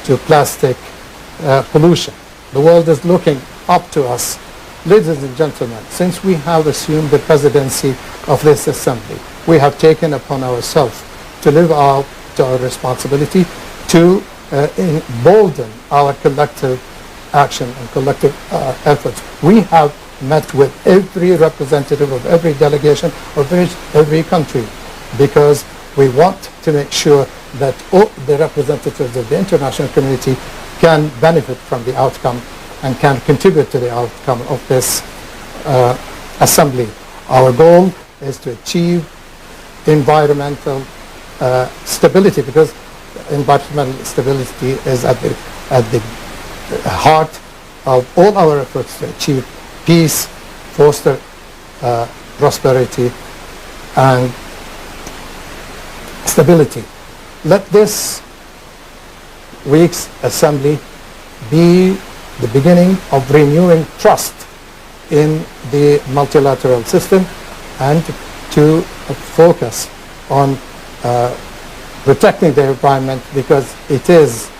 to plastic pollution. The world is looking up to us. Ladies and gentlemen, since we have assumed the presidency of this assembly, we have taken upon ourselves to live out our responsibility to embolden our collective action and collective efforts. We have met with every representative of every delegation of every country because we want to make sure that all the representatives of the international community can benefit from the outcome and can contribute to the outcome of this assembly. Our goal is to achieve environmental stability, because environmental stability is at the heart of all our efforts to achieve peace, foster prosperity and stability. Let this week's assembly be the beginning of renewing trust in the multilateral system and to focus on protecting the environment, because it is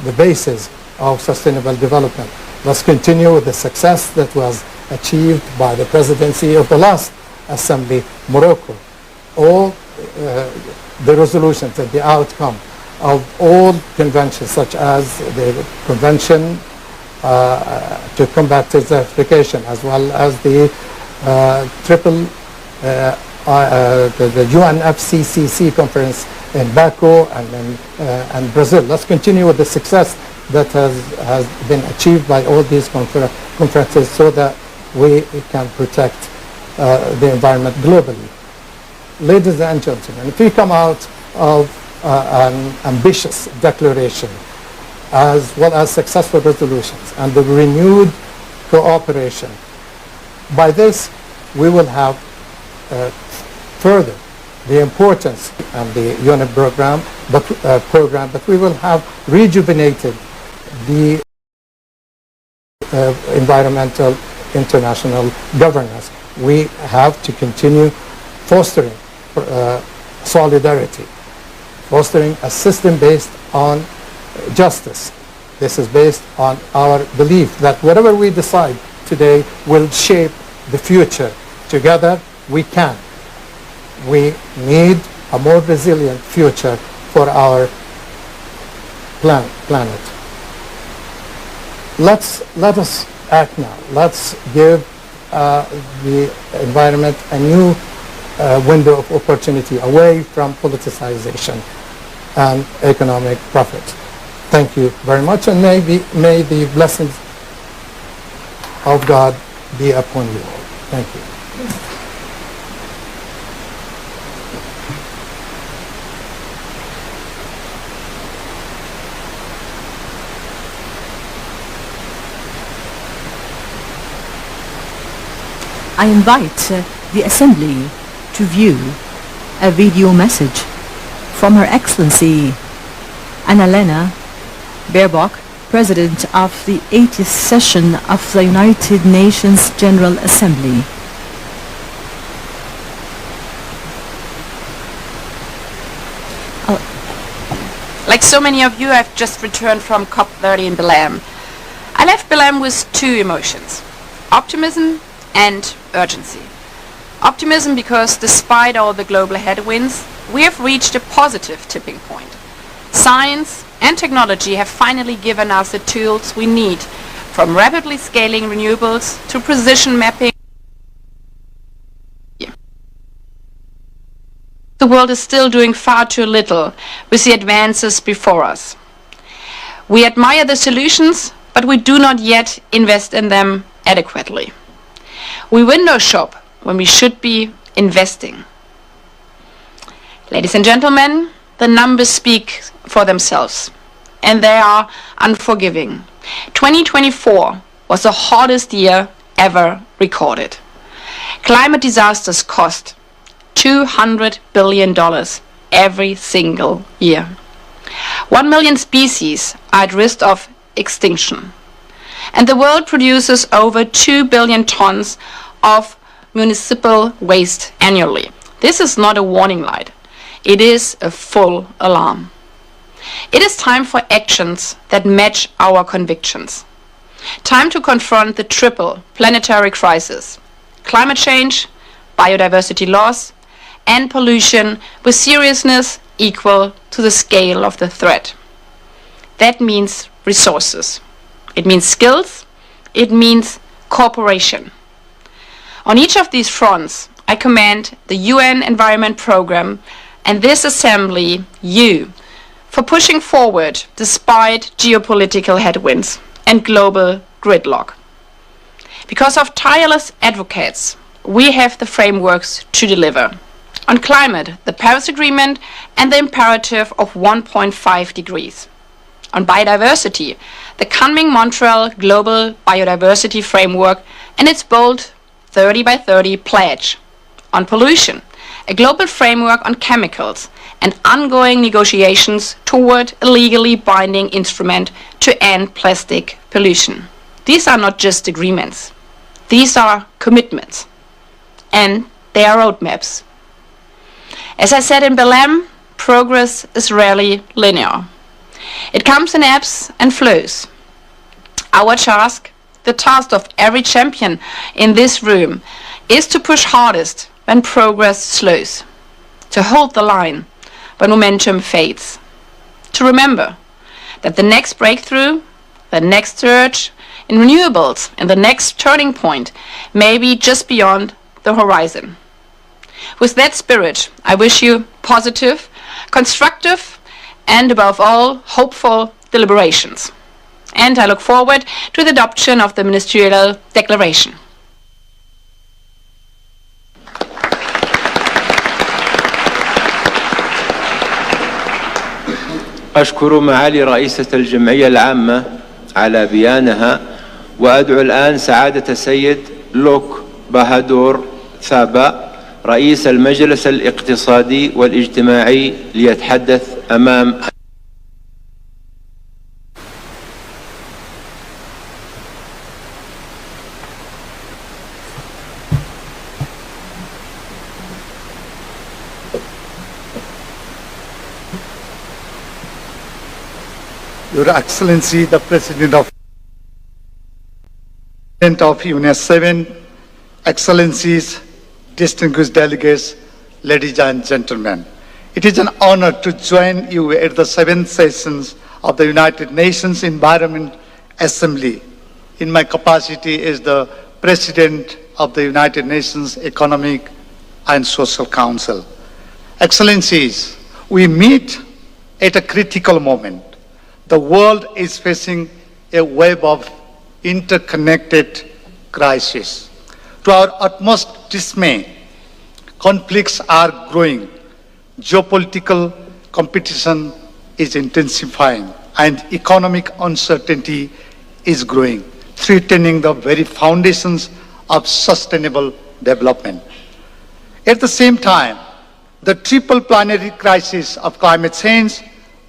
the basis of sustainable development. Let's continue with the success that was achieved by the presidency of the last assembly, Morocco. All the resolutions and the outcome of all conventions, such as the Convention to combat desertification, as well as the the UNFCCC conference in Baku and Brazil. Let's continue with the success that has been achieved by all these conferences so that we can protect the environment globally. Ladies and gentlemen, if we come out of an ambitious declaration as well as successful resolutions and the renewed cooperation, by this we will have further the importance of the UNEP program, but we will have rejuvenated the environmental international governance. We have to continue fostering solidarity, fostering a system based on justice. This is based on our belief that whatever we decide today will shape the future. Together we can. We need a more resilient future for our planet. Let us act now. Let's give the environment a new window of opportunity away from politicization and economic profit. Thank you very much, and may the blessings of God be upon you all. Thank you. I invite the Assembly to view a video message from Her Excellency Annalena Baerbock, President of the 80th session of the United Nations General Assembly. Like so many of you, I've just returned from COP30 in Belém. I left Belém with two emotions: optimism and urgency. Optimism because despite all the global headwinds, we have reached a positive tipping point. Science and technology have finally given us the tools we need, from rapidly scaling renewables to precision mapping. The world is still doing far too little with the advances before us. We admire the solutions, but we do not yet invest in them adequately. We window shop when we should be investing. Ladies and gentlemen, the numbers speak for themselves, and they are unforgiving. 2024 was the hottest year ever recorded. Climate disasters cost $200 billion every single year. 1 million species are at risk of extinction. And the world produces over 2 billion tons of municipal waste annually. This is not a warning light. It is a full alarm. It is time for actions that match our convictions. Time to confront the triple planetary crisis: climate change, biodiversity loss, and pollution with seriousness equal to the scale of the threat. That means resources. It means skills. It means cooperation. On each of these fronts, I commend the UN Environment Programme and this Assembly, you, for pushing forward despite geopolitical headwinds and global gridlock. Because of tireless advocates, we have the frameworks to deliver. On climate, the Paris Agreement and the imperative of 1.5 degrees. On biodiversity, the coming Montreal Global Biodiversity Framework and its bold 30 by 30 pledge. On pollution, a global framework on chemicals and ongoing negotiations toward a legally binding instrument to end plastic pollution. These are not just agreements. These are commitments. And they are roadmaps. As I said in Belém, progress is rarely linear. It comes in ebbs and flows. Our task, the task of every champion in this room, is to push hardest when progress slows, to hold the line when momentum fades, to remember that the next breakthrough, the next surge in renewables, and the next turning point may be just beyond the horizon. With that spirit, I wish you positive, constructive, and above all, hopeful deliberations. And I look forward to the adoption of the ministerial declaration. أشكر معالي رئيسة الجمعية العامة على بيانها، وأدعو الآن سعادة السيد لوك بهادور ثابا رئيس المجلس الاقتصادي والاجتماعي ليتحدث أمام Your Excellency, the President of UNEP 7, Excellencies, distinguished delegates, ladies and gentlemen. It is an honor to join you at the 7th sessions of the United Nations Environment Assembly in my capacity as the President of the United Nations Economic and Social Council. Excellencies, we meet at a critical moment. The world is facing a web of interconnected crises. To our utmost dismay, conflicts are growing, geopolitical competition is intensifying, and economic uncertainty is growing, threatening the very foundations of sustainable development. At the same time, the triple planetary crisis of climate change,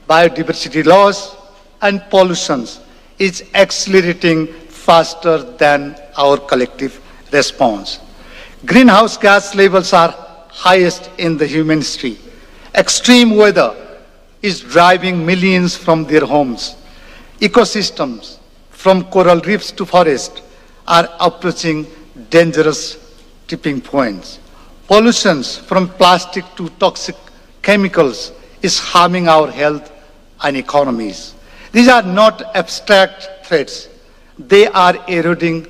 biodiversity loss, and pollution is accelerating faster than our collective response. Greenhouse gas levels are highest in the human history. Extreme weather is driving millions from their homes. Ecosystems, from coral reefs to forests, are approaching dangerous tipping points. Pollution from plastic to toxic chemicals is harming our health and economies. These are not abstract threats. They are eroding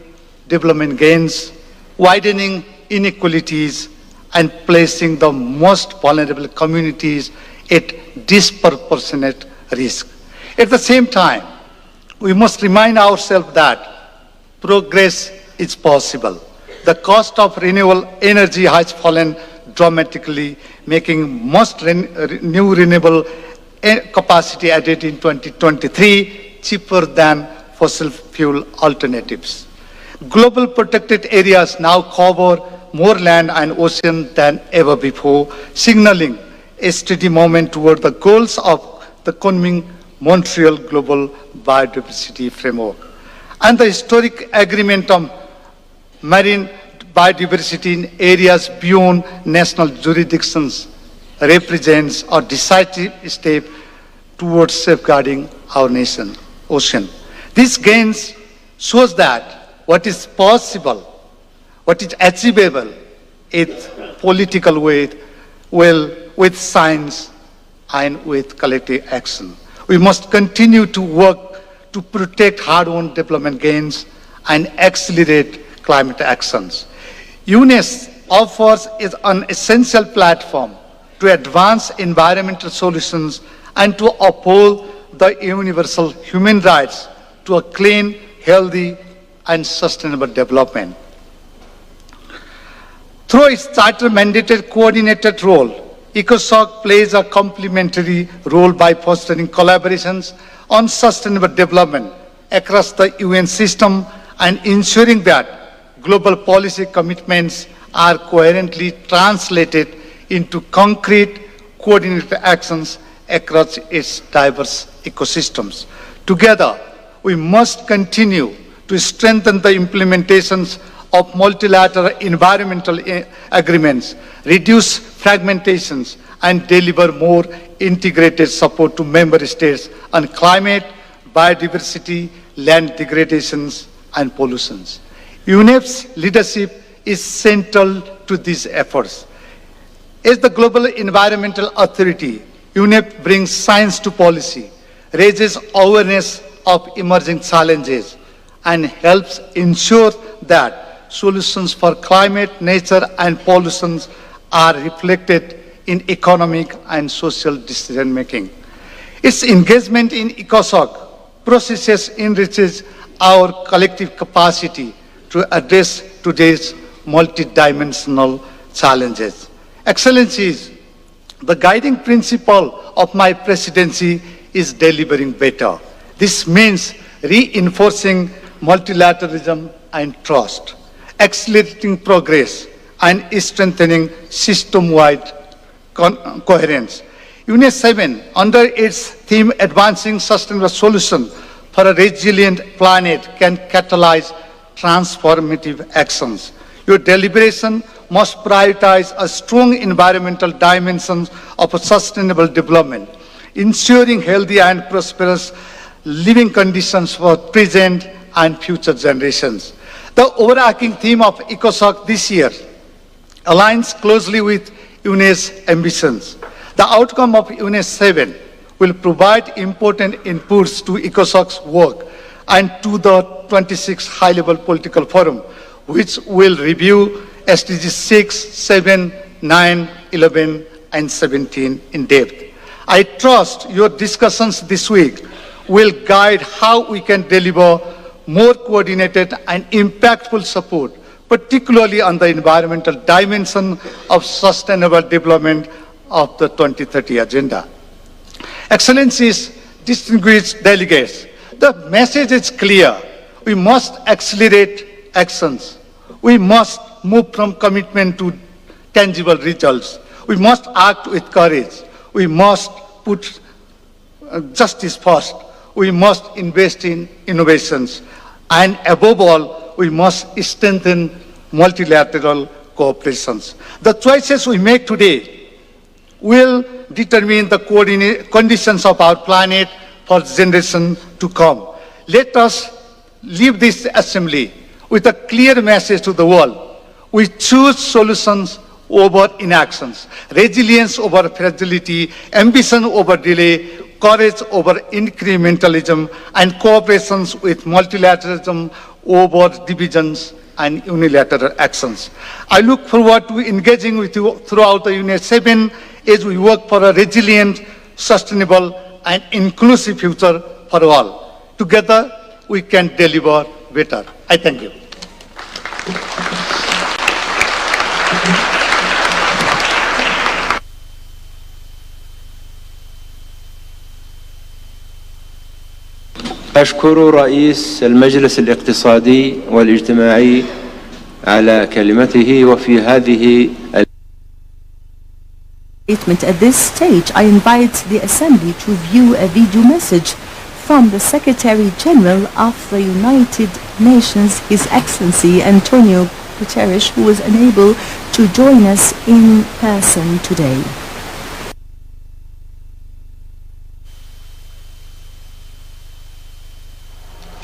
development gains, widening inequalities, and placing the most vulnerable communities at disproportionate risk. At the same time, we must remind ourselves that progress is possible. The cost of renewable energy has fallen dramatically, making most new renewable capacity added in 2023 cheaper than fossil fuel alternatives. Global protected areas now cover more land and ocean than ever before, signaling a steady movement toward the goals of the coming Montreal Global Biodiversity Framework. And the historic agreement on marine biodiversity in areas beyond national jurisdictions represents a decisive step towards safeguarding our nation, ocean. These gains shows that what is possible, what is achievable is political way, with science and with collective action. We must continue to work to protect hard-won development gains and accelerate climate actions. UNEP offers an essential platform to advance environmental solutions and to uphold the universal human rights to a clean, healthy, and sustainable development. Through its charter-mandated coordinated role, ECOSOC plays a complementary role by fostering collaborations on sustainable development across the UN system and ensuring that global policy commitments are coherently translated into concrete, coordinated actions across its diverse ecosystems. Together, we must continue to strengthen the implementations of multilateral environmental agreements, reduce fragmentations, and deliver more integrated support to member states on climate, biodiversity, land degradations, and pollutions. UNEP's leadership is central to these efforts. As the Global Environmental Authority, UNEP brings science to policy, raises awareness of emerging challenges, and helps ensure that solutions for climate, nature, and pollution are reflected in economic and social decision-making. Its engagement in ECOSOC processes enriches our collective capacity to address today's multidimensional challenges. Excellencies, the guiding principle of my presidency is delivering better. This means reinforcing multilateralism and trust, accelerating progress, and strengthening system-wide coherence. UNEP 7, under its theme Advancing Sustainable Solutions for a Resilient Planet, can catalyze transformative actions. Your deliberation must prioritize a strong environmental dimension of a sustainable development, ensuring healthy and prosperous living conditions for present and future generations. The overarching theme of ECOSOC this year aligns closely with UNEP's ambitions. The outcome of UNEP 7 will provide important inputs to ECOSOC's work and to the 26th High-Level Political Forum, which will review SDGs 6, 7, 9, 11, and 17 in depth. I trust your discussions this week will guide how we can deliver more coordinated and impactful support, particularly on the environmental dimension of sustainable development of the 2030 Agenda. Excellencies, distinguished delegates, the message is clear. We must accelerate actions. We must move from commitment to tangible results. We must act with courage. We must put justice first. We must invest in innovations. And above all, we must strengthen multilateral cooperations. The choices we make today will determine the conditions of our planet for generations to come. Let us leave this assembly with a clear message to the world. We choose solutions over inactions, resilience over fragility, ambition over delay, courage over incrementalism, and cooperations with multilateralism over divisions and unilateral actions. I look forward to engaging with you throughout the UNEP 7 as we work for a resilient, sustainable, and inclusive future for all. Together, we can deliver better. I thank you. أشكر رئيس المجلس الاقتصادي والاجتماعي على كلمته وفي هذه Statement. At this stage, I invite the Assembly to view a video message from the Secretary General of the United Nations, His Excellency Antonio Guterres, who was unable to join us in person today.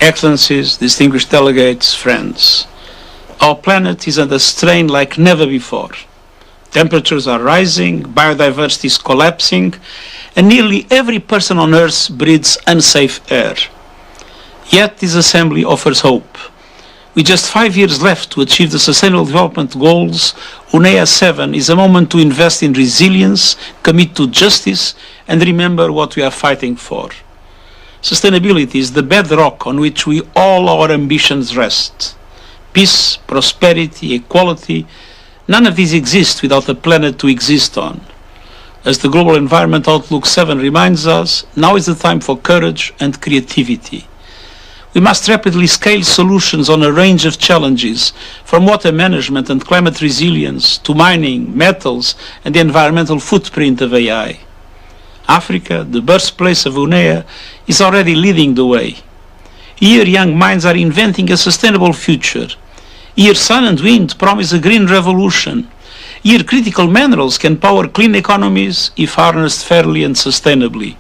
Excellencies, distinguished delegates, friends, our planet is under strain like never before. Temperatures are rising, biodiversity is collapsing, and nearly every person on Earth breathes unsafe air. Yet this Assembly offers hope. With just 5 years left to achieve the Sustainable Development Goals, UNEP 7 is a moment to invest in resilience, commit to justice, and remember what we are fighting for. Sustainability is the bedrock on which all our ambitions rest. Peace, prosperity, equality, none of these exist without a planet to exist on. As the Global Environment Outlook 7 reminds us, now is the time for courage and creativity. We must rapidly scale solutions on a range of challenges, from water management and climate resilience to mining, metals, and the environmental footprint of AI. Africa, the birthplace of UNEP, is already leading the way. Here, young minds are inventing a sustainable future. Here, sun and wind promise a green revolution. Here, critical minerals can power clean economies if harnessed fairly and sustainably.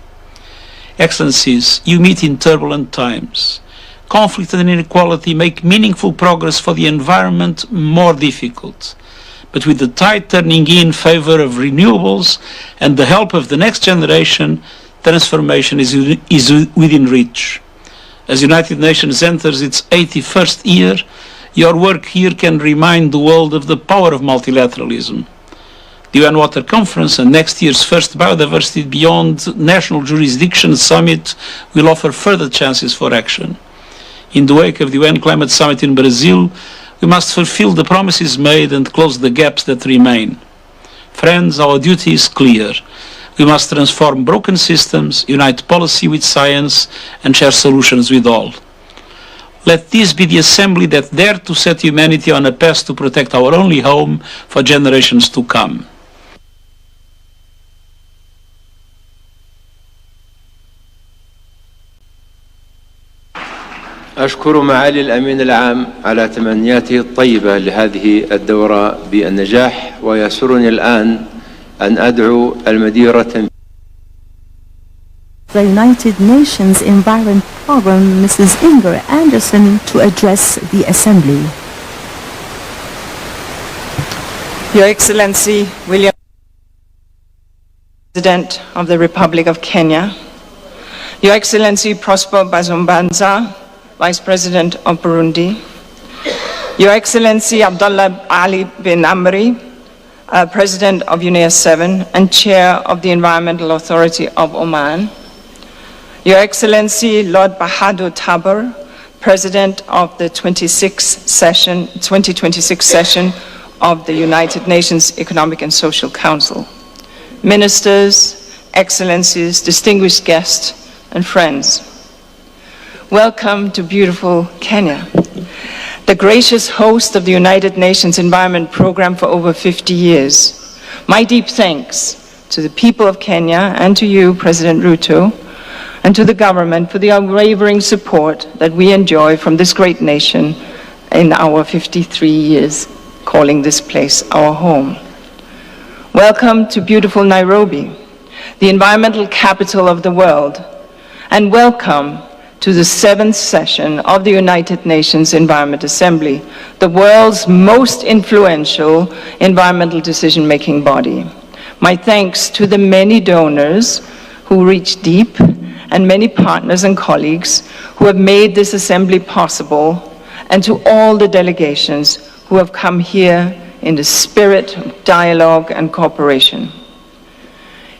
Excellencies, you meet in turbulent times. Conflict and inequality make meaningful progress for the environment more difficult. But with the tide turning in favor of renewables and the help of the next generation, transformation is within reach. As United Nations enters its 81st year, your work here can remind the world of the power of multilateralism. The UN Water Conference and next year's first Biodiversity Beyond National Jurisdiction Summit will offer further chances for action. In the wake of the UN Climate Summit in Brazil, we must fulfill the promises made and close the gaps that remain. Friends, our duty is clear. We must transform broken systems, unite policy with science, and share solutions with all. Let this be the Assembly that dare to set humanity on a path to protect our only home for generations to come. أشكر معالي الأمين العام على تمنياته الطيبة لهذه الدورة بالنجاح، ويسرني الآن أن أدعو المديرة The United Nations Environment Program, Mrs. Inger Anderson, to address the Assembly. Your Excellency, William, President of the Republic of Kenya, Your Excellency Prosper Bazombanza, Vice President of Burundi, Your Excellency Abdullah Ali bin Amri, President of UNEP 7 and Chair of the Environmental Authority of Oman, Your Excellency Lord Bahadur Tabor, President of the 2026 session of the United Nations Economic and Social Council, Ministers, Excellencies, distinguished guests, and friends. Welcome to beautiful Kenya, the gracious host of the United Nations Environment Program for over 50 years. My deep thanks to the people of Kenya and to you, President Ruto, and to the government for the unwavering support that we enjoy from this great nation in our 53 years calling this place our home. Welcome to beautiful Nairobi, the environmental capital of the world, and welcome to the 7th session of the United Nations Environment Assembly, the world's most influential environmental decision-making body. My thanks to the many donors who reach deep and many partners and colleagues who have made this assembly possible, and to all the delegations who have come here in the spirit of dialogue and cooperation.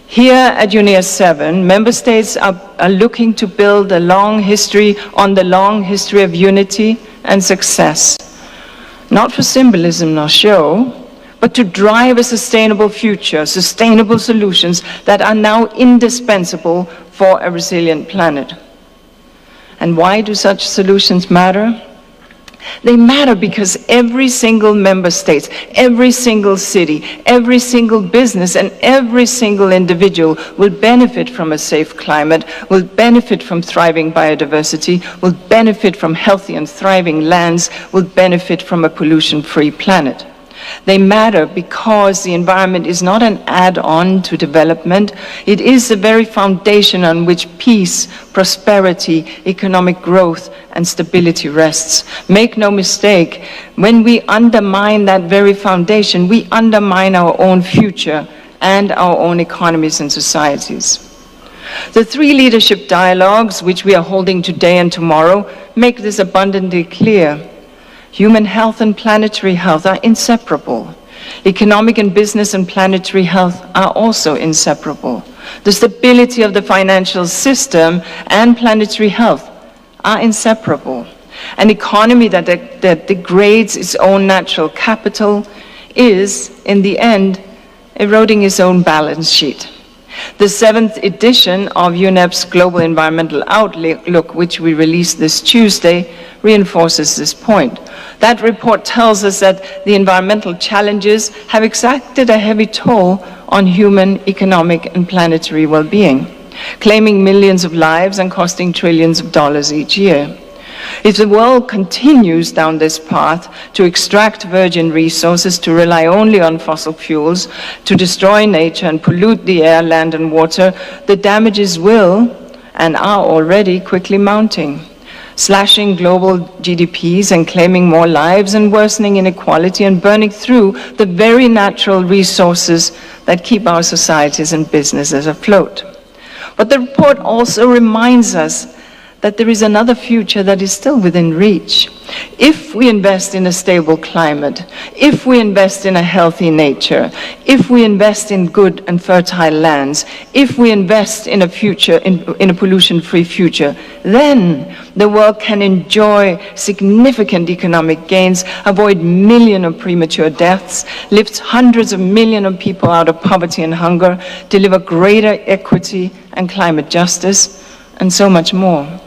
Here at UNEP 7, member states are looking to build on the long history of unity and success, not for symbolism nor show, but to drive a sustainable future, sustainable solutions that are now indispensable for a resilient planet. And why do such solutions matter? They matter because every single member state, every single city, every single business, and every single individual will benefit from a safe climate, will benefit from thriving biodiversity, will benefit from healthy and thriving lands, will benefit from a pollution-free planet. They matter because the environment is not an add-on to development. It is the very foundation on which peace, prosperity, economic growth, and stability rests. Make no mistake, when we undermine that very foundation, we undermine our own future and our own economies and societies. The 3 leadership dialogues, which we are holding today and tomorrow, make this abundantly clear. Human health and planetary health are inseparable. Economic and business and planetary health are also inseparable. The stability of the financial system and planetary health are inseparable. An economy that degrades its own natural capital is, in the end, eroding its own balance sheet. The 7th edition of UNEP's Global Environmental Outlook, which we released this Tuesday, reinforces this point. That report tells us that the environmental challenges have exacted a heavy toll on human, economic, and planetary well-being, claiming millions of lives and costing trillions of dollars each year. If the world continues down this path to extract virgin resources, to rely only on fossil fuels, to destroy nature and pollute the air, land, and water, the damages will and are already quickly mounting, slashing global GDPs and claiming more lives and worsening inequality and burning through the very natural resources that keep our societies and businesses afloat. But the report also reminds us that there is another future that is still within reach. If we invest in a stable climate, if we invest in a healthy nature, if we invest in good and fertile lands, if we invest in a future, in a pollution-free future, then the world can enjoy significant economic gains, avoid millions of premature deaths, lift hundreds of millions of people out of poverty and hunger, deliver greater equity and climate justice, and so much more.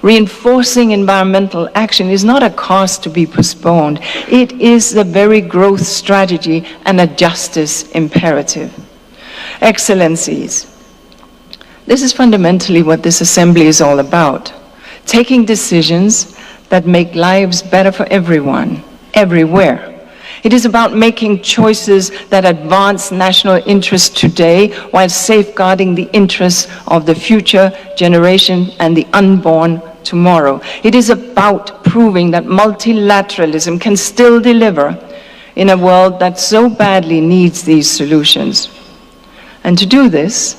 Reinforcing environmental action is not a cost to be postponed. It is the very growth strategy and a justice imperative. Excellencies, this is fundamentally what this assembly is all about. Taking decisions that make lives better for everyone, everywhere. It is about making choices that advance national interests today while safeguarding the interests of the future generation and the unborn tomorrow. It is about proving that multilateralism can still deliver in a world that so badly needs these solutions. And to do this,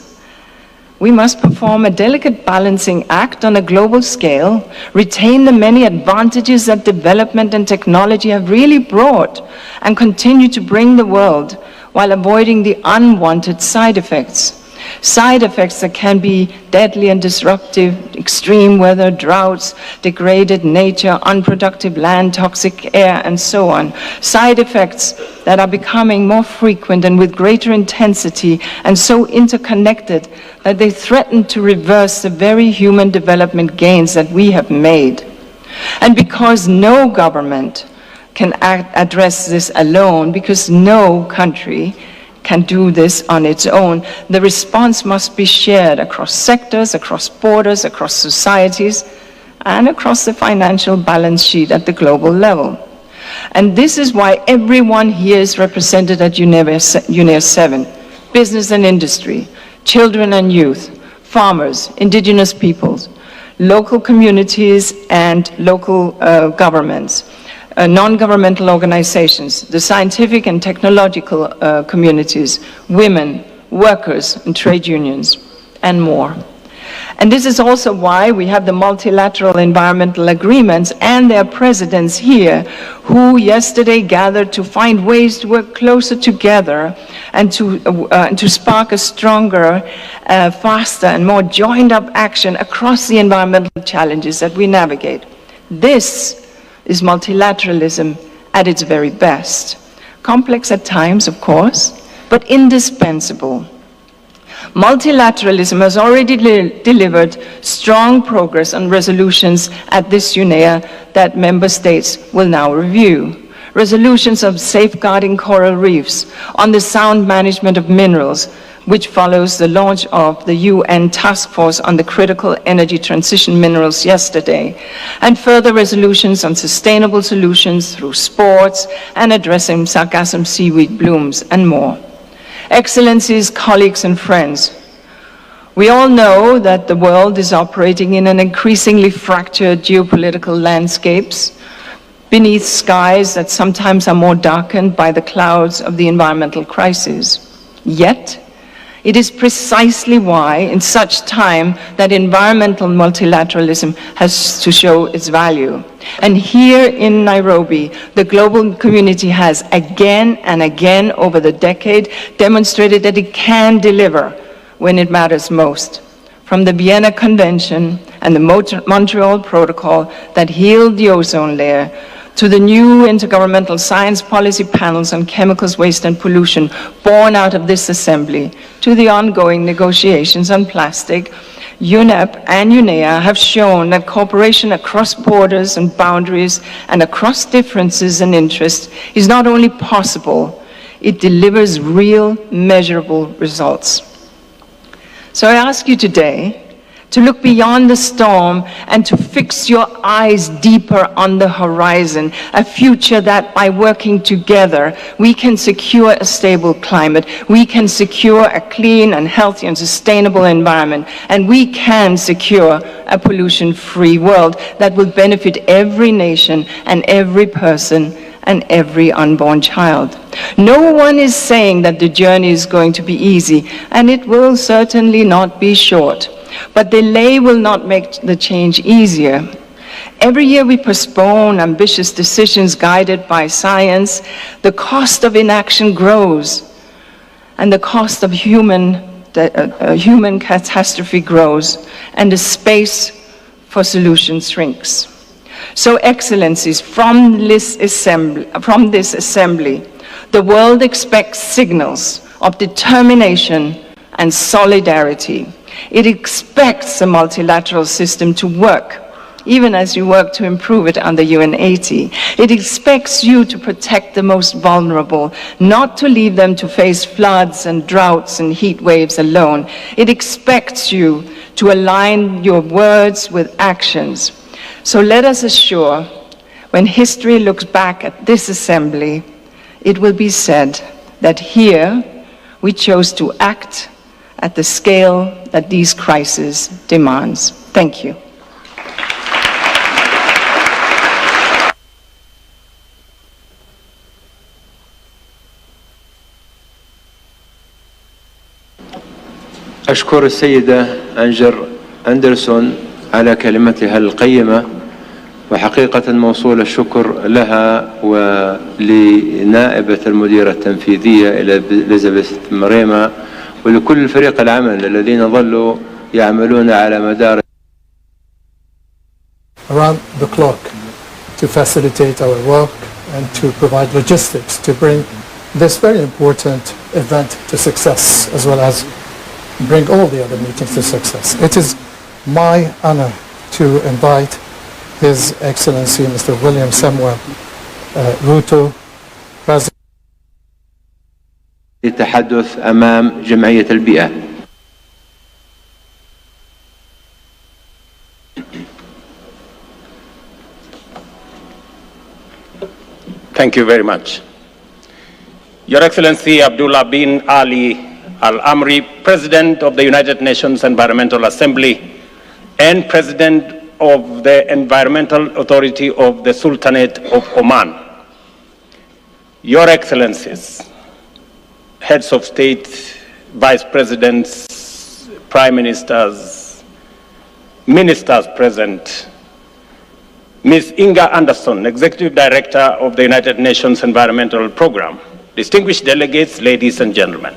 we must perform a delicate balancing act on a global scale, retain the many advantages that development and technology have really brought, and continue to bring the world while avoiding the unwanted side effects. Side effects that can be deadly and disruptive: extreme weather, droughts, degraded nature, unproductive land, toxic air, and so on. Side effects that are becoming more frequent and with greater intensity and so interconnected that they threaten to reverse the very human development gains that we have made. And because no government can address this alone, because no country can do this on its own, the response must be shared across sectors, across borders, across societies, and across the financial balance sheet at the global level. And this is why everyone here is represented at UNEP 7, business and industry, children and youth, farmers, indigenous peoples, local communities and local governments, non-governmental organizations, the scientific and technological communities, women, workers, and trade unions, and more. And this is also why we have the multilateral environmental agreements and their presidents here, who yesterday gathered to find ways to work closer together and to spark a stronger, faster, and more joined-up action across the environmental challenges that we navigate. This is multilateralism at its very best. Complex at times, of course, but indispensable. Multilateralism has already delivered strong progress on resolutions at this UNEA that member states will now review. Resolutions on safeguarding coral reefs, on the sound management of minerals, which follows the launch of the UN Task Force on the Critical Energy Transition Minerals yesterday, and further resolutions on sustainable solutions through sports and addressing sargassum seaweed blooms and more. Excellencies, colleagues and friends, we all know that the world is operating in an increasingly fractured geopolitical landscapes beneath skies that sometimes are more darkened by the clouds of the environmental crisis. Yet, it is precisely why, in such time, that environmental multilateralism has to show its value. And here in Nairobi, the global community has again and again over the decade demonstrated that it can deliver when it matters most. From the Vienna Convention and the Montreal Protocol that healed the ozone layer, to the new intergovernmental science policy panels on chemicals, waste and pollution born out of this assembly, to the ongoing negotiations on plastic, UNEP and UNEA have shown that cooperation across borders and boundaries and across differences and interests is not only possible, it delivers real, measurable results. So I ask you today to look beyond the storm and to fix your eyes deeper on the horizon, a future that by working together, we can secure a stable climate, we can secure a clean and healthy and sustainable environment, and we can secure a pollution-free world that will benefit every nation and every person and every unborn child. No one is saying that the journey is going to be easy, and it will certainly not be short. But delay will not make the change easier. Every year we postpone ambitious decisions guided by science, the cost of inaction grows, and the cost of human catastrophe grows, and the space for solutions shrinks. So, Excellencies, from this assembly, the world expects signals of determination and solidarity. It expects the multilateral system to work, even as you work to improve it under UN80. It expects you to protect the most vulnerable, not to leave them to face floods and droughts and heat waves alone. It expects you to align your words with actions. So let us assure, when history looks back at this assembly, it will be said that here we chose to act at the scale that these crises demands. Thank you. أشكر السيدة أنجر أندرسون على كلمتها القيمة، وحقيقة موصول الشكر لها ولنائبة المديرة التنفيذية إليزابيث مريما ولكل فريق العمل الذين ظلوا يعملون على مدار around the clock to facilitate our work and to provide logistics to bring this very important event to success, as well as bring all the other meetings to success. It is my honor to invite His Excellency Mr. William Samuel Ruto, President. للتحدث أمام جمعية البيئة. Thank you very much. Your Excellency Abdullah bin Ali Al-Amri, President of the United Nations Environmental Assembly and President of the Environmental Authority of the Sultanate of Oman. Your Excellencies, Heads of State, Vice Presidents, Prime Ministers, Ministers present, Ms. Inga Anderson, Executive Director of the United Nations Environmental Programme, distinguished delegates, ladies and gentlemen.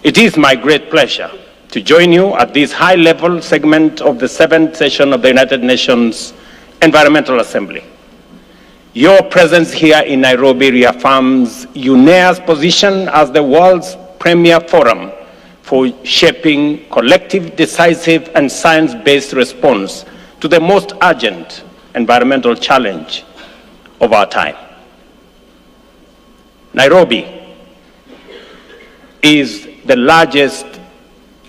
It is my great pleasure to join you at this high-level segment of the 7th session of the United Nations Environmental Assembly. Your presence here in Nairobi reaffirms UNEA's position as the world's premier forum for shaping collective, decisive, and science-based response to the most urgent environmental challenge of our time. Nairobi is the largest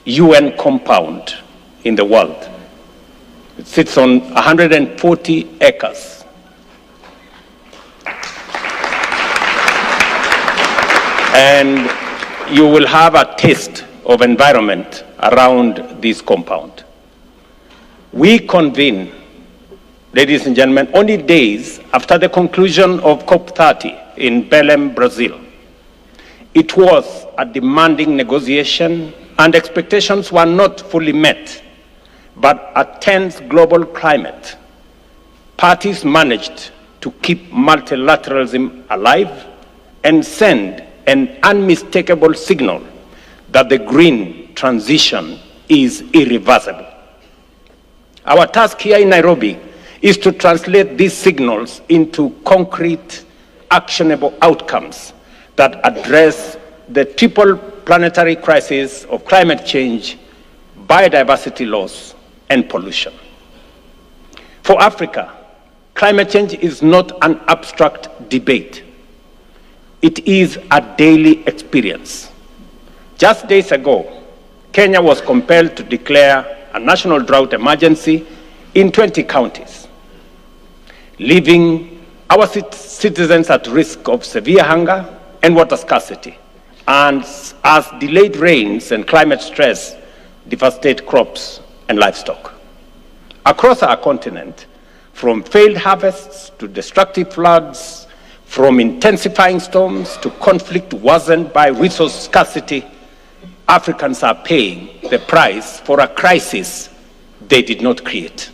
UN compound in the world. It sits on 140 acres. And you will have a taste of environment around this compound. We convene, ladies and gentlemen, only days after the conclusion of COP30 in Belém, Brazil. It was a demanding negotiation and expectations were not fully met, but a tense global climate. Parties managed to keep multilateralism alive and send an unmistakable signal that the green transition is irreversible. Our task here in Nairobi is to translate these signals into concrete, actionable outcomes that address the triple planetary crisis of climate change, biodiversity loss, and pollution. For Africa, climate change is not an abstract debate. It is a daily experience. Just days ago, Kenya was compelled to declare a national drought emergency in 20 counties, leaving our citizens at risk of severe hunger and water scarcity, and as delayed rains and climate stress devastate crops and livestock. Across our continent, from failed harvests to destructive floods, from intensifying storms to conflict worsened by resource scarcity, Africans are paying the price for a crisis they did not create.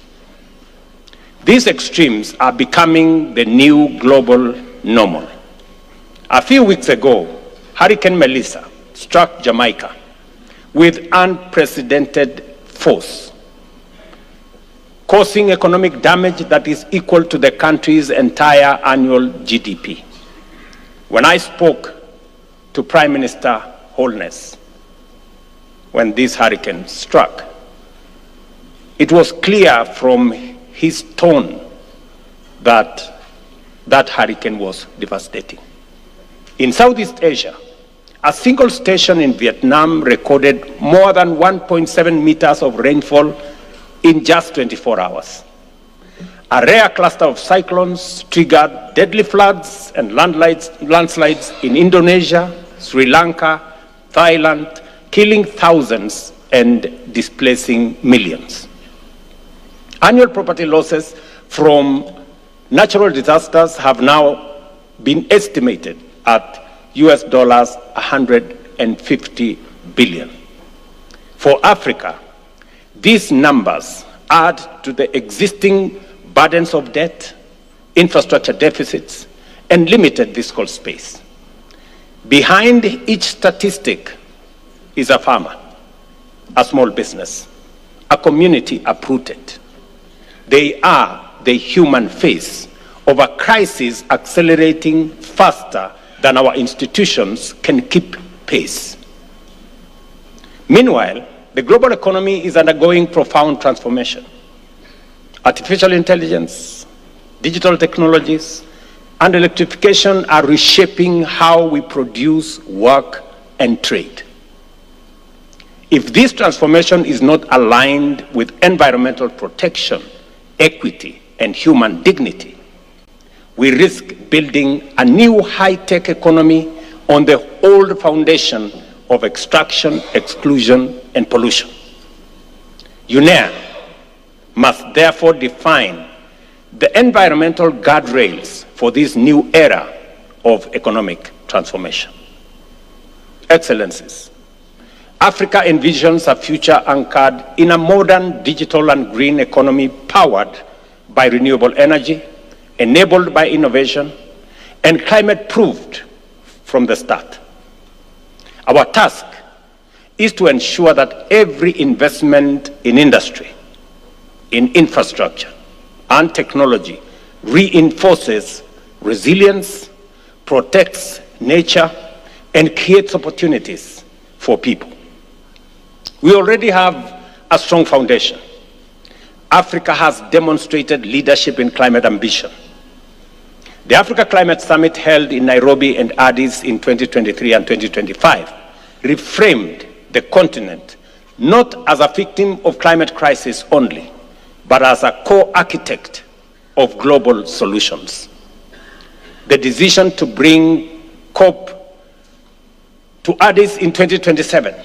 These extremes are becoming the new global normal. A few weeks ago, Hurricane Melissa struck Jamaica with unprecedented force, causing economic damage that is equal to the country's entire annual GDP. When I spoke to Prime Minister Holness when this hurricane struck, it was clear from his tone that that hurricane was devastating. In Southeast Asia, a single station in Vietnam recorded more than 1.7 meters of rainfall in just 24 hours. A rare cluster of cyclones triggered deadly floods and landslides in Indonesia, Sri Lanka, Thailand, killing thousands and displacing millions. Annual property losses from natural disasters have now been estimated at US dollars 150 billion. For Africa, these numbers add to the existing burdens of debt, infrastructure deficits, and limited fiscal space. Behind each statistic is a farmer, a small business, a community uprooted. They are the human face of a crisis accelerating faster than our institutions can keep pace. Meanwhile, the global economy is undergoing profound transformation. Artificial intelligence, digital technologies, and electrification are reshaping how we produce, work, and trade. If this transformation is not aligned with environmental protection, equity, and human dignity, we risk building a new high-tech economy on the old foundation of extraction, exclusion, and pollution. UNEP must therefore define the environmental guardrails for this new era of economic transformation. Excellencies, Africa envisions a future anchored in a modern digital and green economy powered by renewable energy, enabled by innovation, and climate-proofed from the start. Our task is to ensure that every investment in industry, in infrastructure, and technology reinforces resilience, protects nature, and creates opportunities for people. We already have a strong foundation. Africa has demonstrated leadership in climate ambition. The Africa Climate Summit held in Nairobi and Addis in 2023 and 2025 reframed the continent not as a victim of climate crisis only, but as a co-architect of global solutions. The decision to bring COP to Addis in 2027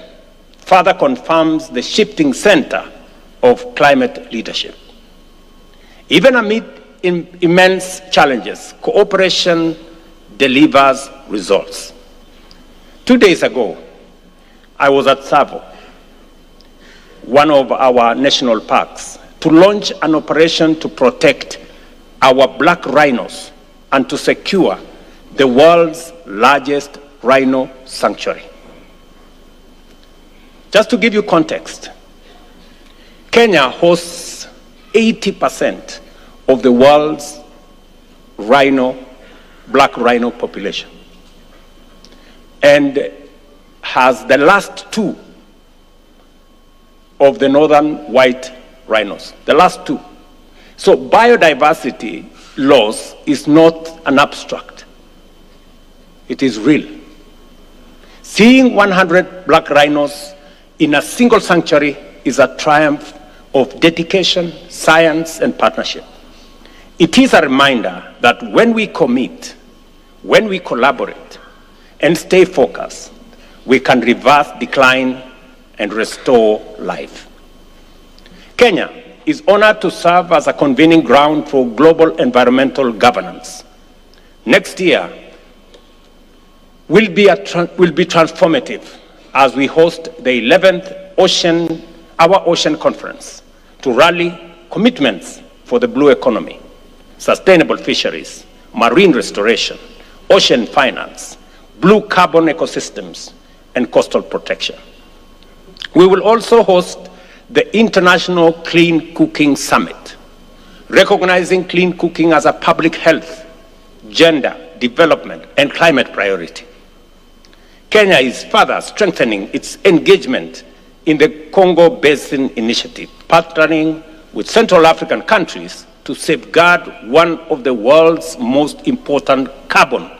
further confirms the shifting center of climate leadership. Even amid immense challenges, cooperation delivers results. 2 days ago, I was at Tsavo, one of our national parks, to launch an operation to protect our black rhinos and to secure the world's largest rhino sanctuary. Just to give you context, Kenya hosts 80% of the world's black rhino population, and has the last two of the northern white rhinos, the last two. So biodiversity loss is not an abstract. It is real. Seeing 100 black rhinos in a single sanctuary is a triumph of dedication, science, and partnership. It is a reminder that when we commit, when we collaborate, and stay focused, we can reverse decline and restore life. Kenya is honored to serve as a convening ground for global environmental governance. Next year will be transformative as we host the 11th Our Ocean Conference to rally commitments for the blue economy, sustainable fisheries, marine restoration, ocean finance, blue carbon ecosystems, and coastal protection. We will also host the International Clean Cooking Summit, recognizing clean cooking as a public health, gender, development, and climate priority. Kenya is further strengthening its engagement in the Congo Basin Initiative, partnering with Central African countries to safeguard one of the world's most important carbon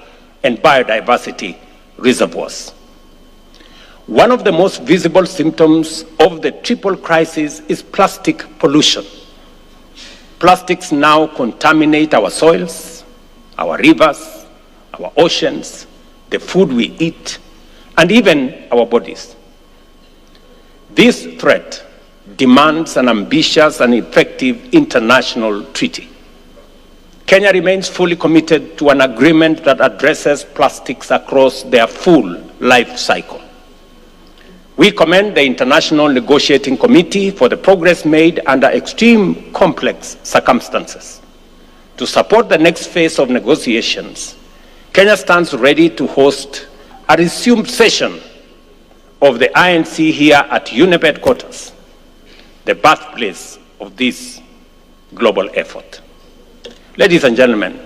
and biodiversity reservoirs. One of the most visible symptoms of the triple crisis is plastic pollution. Plastics now contaminate our soils, our rivers, our oceans, the food we eat, and even our bodies. This threat demands an ambitious and effective international treaty. Kenya remains fully committed to an agreement that addresses plastics across their full life cycle. We commend the International Negotiating Committee for the progress made under extreme complex circumstances. To support the next phase of negotiations, Kenya stands ready to host a resumed session of the INC here at UNEP headquarters, the birthplace of this global effort. Ladies and gentlemen,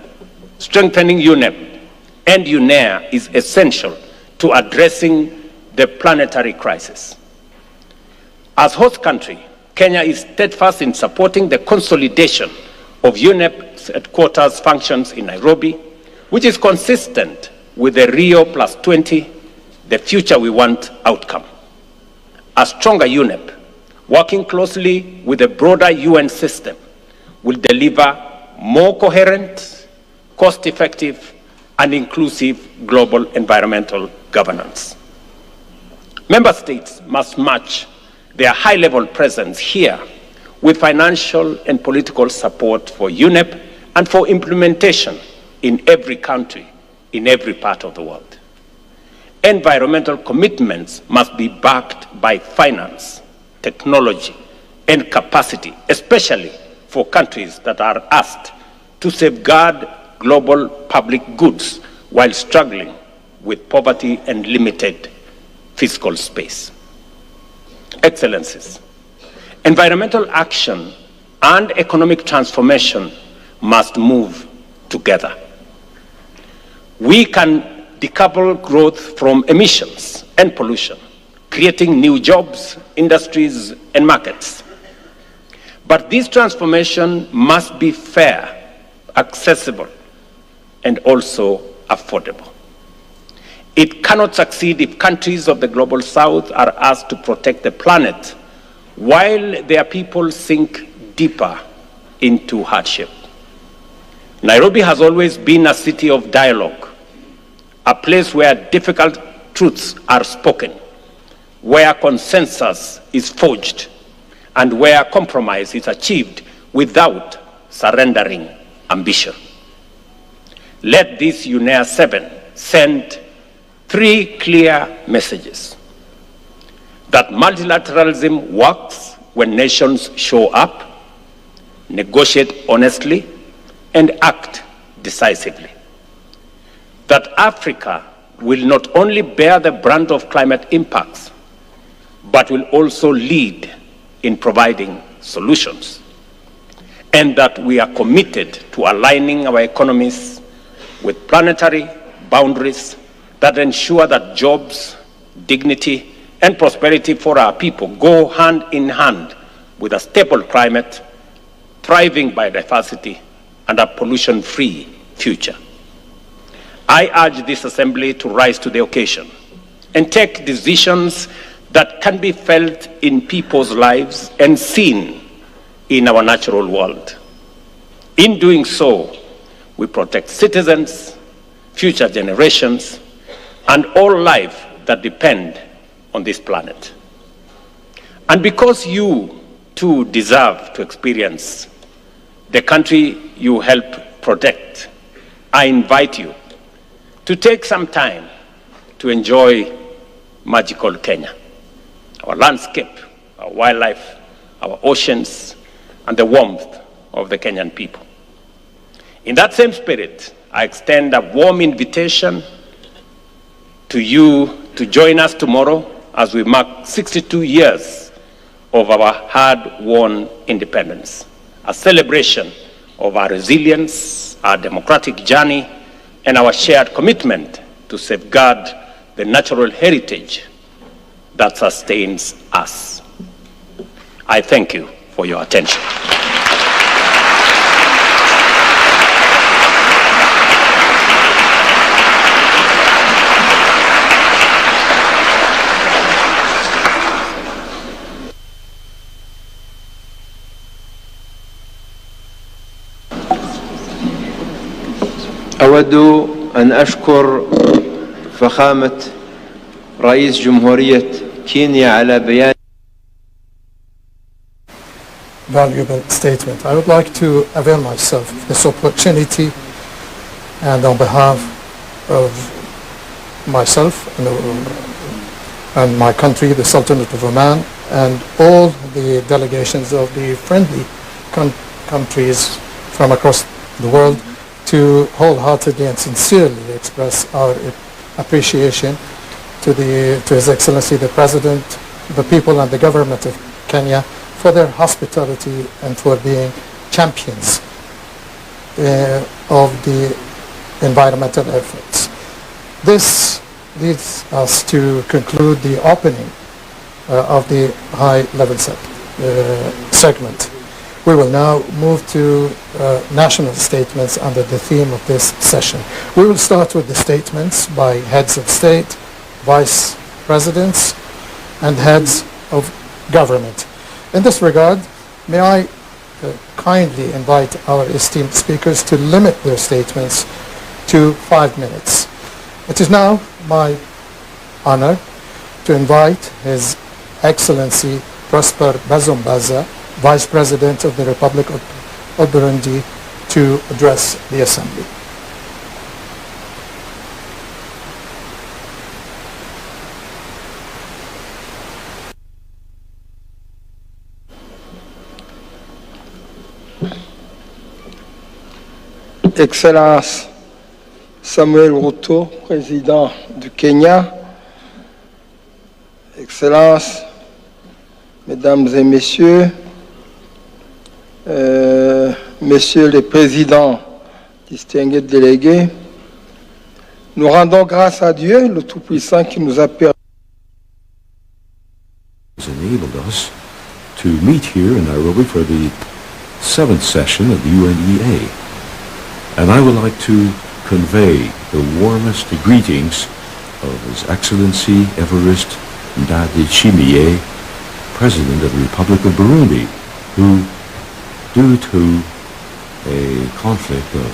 strengthening UNEP and UNEA is essential to addressing the planetary crisis. As host country, Kenya is steadfast in supporting the consolidation of UNEP's headquarters functions in Nairobi, which is consistent with the Rio +20, the future we want outcome. A stronger UNEP, working closely with the broader UN system, will deliver more coherent, cost-effective, and inclusive global environmental governance. Member states must match their high-level presence here with financial and political support for UNEP and for implementation in every country, in every part of the world. Environmental commitments must be backed by finance, technology, and capacity, especially for countries that are asked to safeguard global public goods while struggling with poverty and limited fiscal space. Excellencies, environmental action and economic transformation must move together. We can decouple growth from emissions and pollution, creating new jobs, industries, and markets. But this transformation must be fair, accessible, and also affordable. It cannot succeed if countries of the global south are asked to protect the planet while their people sink deeper into hardship. Nairobi has always been a city of dialogue, a place where difficult truths are spoken, where consensus is forged, and where compromise is achieved without surrendering ambition. Let this UNEP 7 send 3 clear messages: that multilateralism works when nations show up, negotiate honestly, and act decisively; that Africa will not only bear the brunt of climate impacts, but will also lead in providing solutions; and that we are committed to aligning our economies with planetary boundaries that ensure that jobs, dignity, and prosperity for our people go hand in hand with a stable climate, thriving biodiversity, and a pollution-free future. I urge this assembly to rise to the occasion and take decisions that can be felt in people's lives and seen in our natural world. In doing so, we protect citizens, future generations, and all life that depend on this planet. And because you too deserve to experience the country you help protect, I invite you to take some time to enjoy magical Kenya, our landscape, our wildlife, our oceans, and the warmth of the Kenyan people. In that same spirit, I extend a warm invitation to you to join us tomorrow as we mark 62 years of our hard-won independence, a celebration of our resilience, our democratic journey, and our shared commitment to safeguard the natural heritage that sustains us. I thank you for your attention. أود أن أشكر فخامة رئيس جمهورية كينيا على بيان valuable statement. I would like to avail myself of this opportunity and on behalf of myself and my country, the Sultanate of Oman, and all the delegations of the friendly countries from across the world to wholeheartedly and sincerely express our appreciation to His Excellency the President, the people and the government of Kenya for their hospitality and for being champions of the environmental efforts. This leads us to conclude the opening of the high-level segment. We will now move to national statements under the theme of this session. We will start with the statements by heads of state, vice presidents, and heads of government. In this regard, may I kindly invite our esteemed speakers to limit their statements to 5 minutes. It is now my honor to invite His Excellency Prosper Bazombaza, Vice President of the Republic of Burundi, to address the Assembly. Excellence Samuel Ruto, président du Kenya, Excellences, Mesdames et Messieurs, Messieurs les Présidents, distingués délégués, nous rendons grâce à Dieu, le Tout-Puissant, qui nous a permis enabled us to meet here in Nairobi for the 7th session of the UNEA. And I would like to convey the warmest greetings of His Excellency Evariste Ndayishimiye, President of the Republic of Burundi, who, due to a conflict of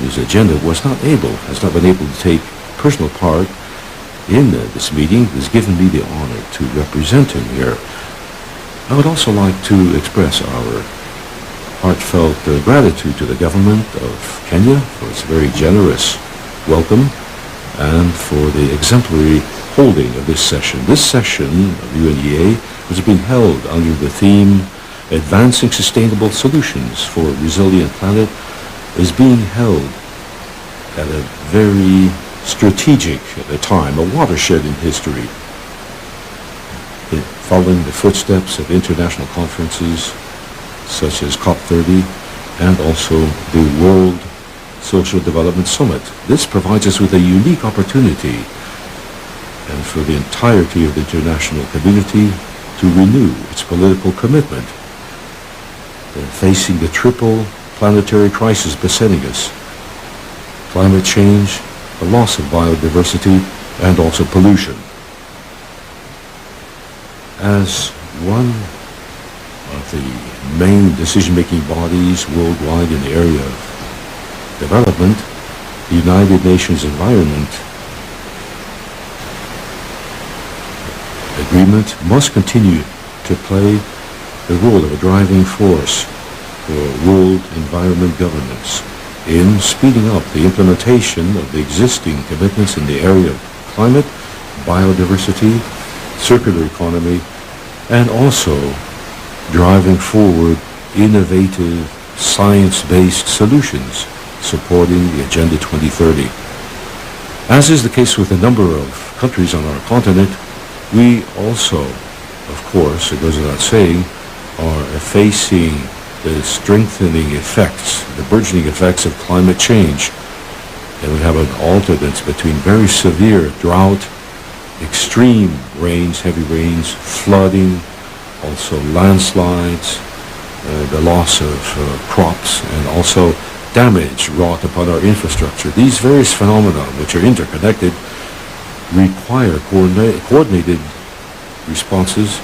his agenda, has not been able to take personal part in this meeting. Has given me the honor to represent him here. I would also like to express our heartfelt gratitude to the government of Kenya for its very generous welcome and for the exemplary holding of this session. This session of UNEA has been held under the theme Advancing Sustainable Solutions for a Resilient Planet, is being held at a very strategic time, a watershed in history, following the footsteps of international conferences such as COP30 and also the World Social Development Summit. This provides us with a unique opportunity and for the entirety of the international community to renew its political commitment facing the triple planetary crisis besetting us: climate change, the loss of biodiversity, and also pollution. As one of the main decision-making bodies worldwide in the area of development, the United Nations Environment Agreement must continue to play the role of a driving force for world environment governance in speeding up the implementation of the existing commitments in the area of climate, biodiversity, circular economy, and also driving forward innovative science-based solutions supporting the Agenda 2030. As is the case with a number of countries on our continent, we also, of course, it goes without saying, are facing the strengthening effects, the burgeoning effects of climate change. And we have an alternance between very severe drought, extreme rains, heavy rains, flooding, also landslides, the loss of crops, and also damage wrought upon our infrastructure. These various phenomena, which are interconnected, require coordinated responses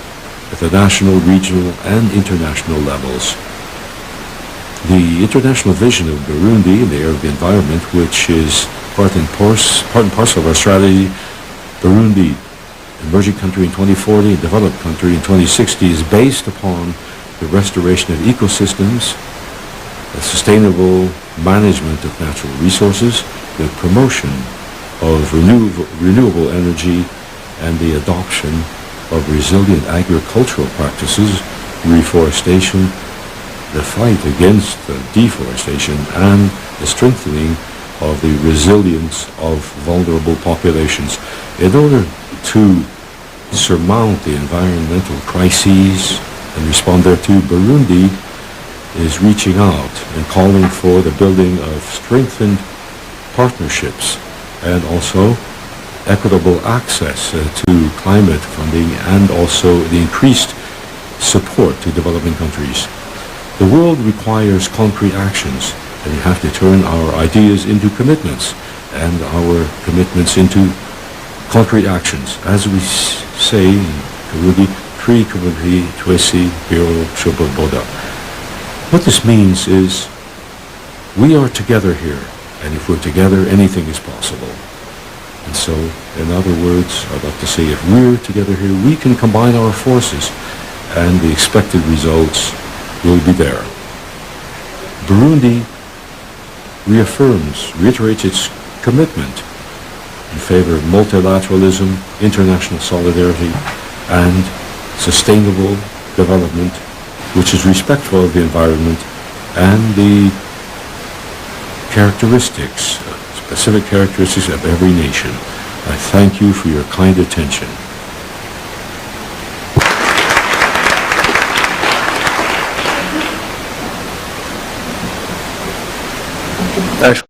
at the national, regional, and international levels. The international vision of Burundi in the area of the environment, which is part and parcel of our strategy, Burundi, emerging country in 2040, developed country in 2060, is based upon the restoration of ecosystems, the sustainable management of natural resources, the promotion of renewable energy, and the adoption of resilient agricultural practices, reforestation, the fight against deforestation, and the strengthening of the resilience of vulnerable populations. In order to surmount the environmental crises and respond thereto, Burundi is reaching out and calling for the building of strengthened partnerships and also equitable access to climate funding and also the increased support to developing countries. The world requires concrete actions, and we have to turn our ideas into commitments and our commitments into concrete actions. As we say in Kirundi, Tri Kumuri Twesi Biro Shoboboda. What this means is we are together here, and if we're together, anything is possible. And so, in other words, I'd like to say if we're together here, we can combine our forces, and the expected results will be there. Burundi reiterates its commitment in favor of multilateralism, international solidarity, and sustainable development, which is respectful of the environment and the specific characteristics of every nation. I thank you for your kind attention. أشكر